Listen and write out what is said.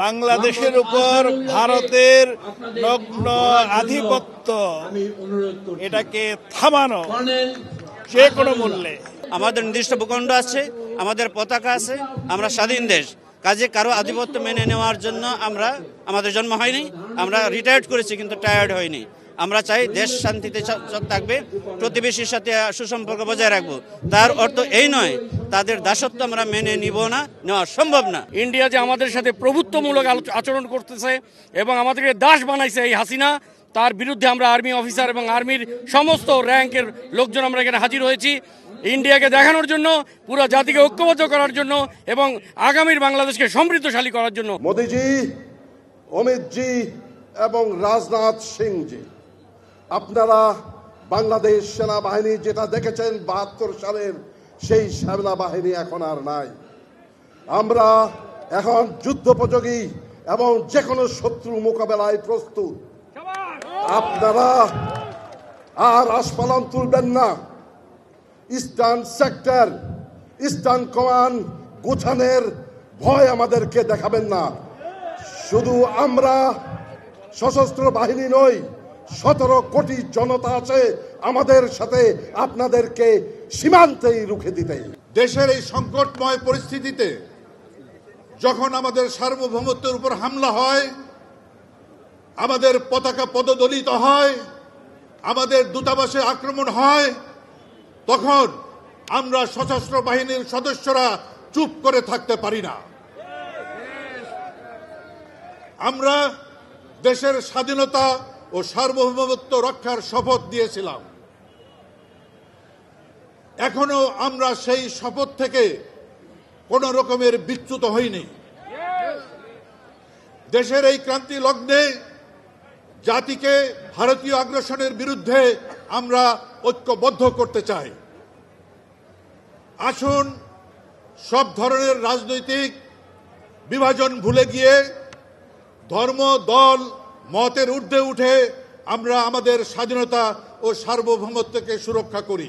বাংলাদেশের উপর ভারতের নগ্ন আধিপত্য এটাকে থামানো যে কোনো মূল্যে। আমাদের নির্দিষ্ট ভূখণ্ড আছে, আমাদের পতাকা আছে, আমরা স্বাধীন দেশ, কাজে কারো আধিপত্য মেনে নেওয়ার জন্য আমাদের জন্ম হয়নি। আমরা রিটায়ার্ড করেছি কিন্তু টায়ার্ড হয়নি। আমরা চাই দেশ শান্তিতে থাকবে, প্রতিবেশীর সাথে সুসম্পর্ক বজায় রাখবো। তার অর্থ এই নয় তাদের দাসত্ব আমরা মেনে নিব না, নেওয়া সম্ভব না। ইন্ডিয়া যে আমাদের সাথে প্রভুত্বমূলক আচরণ করতেছে এবং আমাদেরকে দাস বানাইছে এই হাসিনা, তার বিরুদ্ধে আমরা আর্মি অফিসার এবং আর্মির সমস্ত র্যাঙ্কের লোকজন আমরা এখানে হাজির হয়েছি ইন্ডিয়াকে দেখানোর জন্য, পুরো জাতিকে ঐক্যবদ্ধ করার জন্য এবং আগামীর বাংলাদেশকে সমৃদ্ধশালী করার জন্য। মোদিজি, অমিতজি এবং রাজনাথ সিংজি, আপনারা বাংলাদেশ সেনাবাহিনী যেটা দেখেছেন ৭২ সালের, সেই সেনাবাহিনী এখন আর নাই। আমরা এখন যুদ্ধোপযোগী এবং যে কোনো শত্রু মোকাবেলায় প্রস্তুত। আপনারা আর আস্ফালন তুলবেন না। ইস্টার্ন সেক্টর, ইস্টার্ন কমান্ড গোছানোর ভয় আমাদেরকে দেখাবেন না। শুধু আমরা সশস্ত্র বাহিনী নই, ১৭ কোটি জনতা আছে আমাদের সাথে, আপনাদেরকে সীমান্তেই রুখে দিতে। দেশের এই সংকটময় পরিস্থিতিতে যখন আমাদের সার্বভৌমত্বের উপর হামলা হয়, আমাদের পতাকা পদদলিত হয়, আমাদের দূতাবাসে আক্রমণ হয়, তখন আমরা সশস্ত্র বাহিনীর সদস্যরা চুপ করে থাকতে পারি না। আমরা দেশের স্বাধীনতা ও সার্বভৌমত্ব রক্ষার শপথ দিয়েছিলাম। এখনো আমরা সেই শপথ থেকে কোন রকমের বিচ্যুত হইনি। দেশের এই ক্রান্তি লগ্নে জাতিকে ভারতীয় আগ্রাসনের বিরুদ্ধে আমরা ঐক্যবদ্ধ করতে চাই। আসুন সব ধরনের রাজনৈতিক বিভাজন ভুলে গিয়ে ধর্ম, দল, মতের ঊর্ধ্বে উঠে আমরা আমাদের স্বাধীনতা ও সার্বভৌমত্বকে সুরক্ষা করি।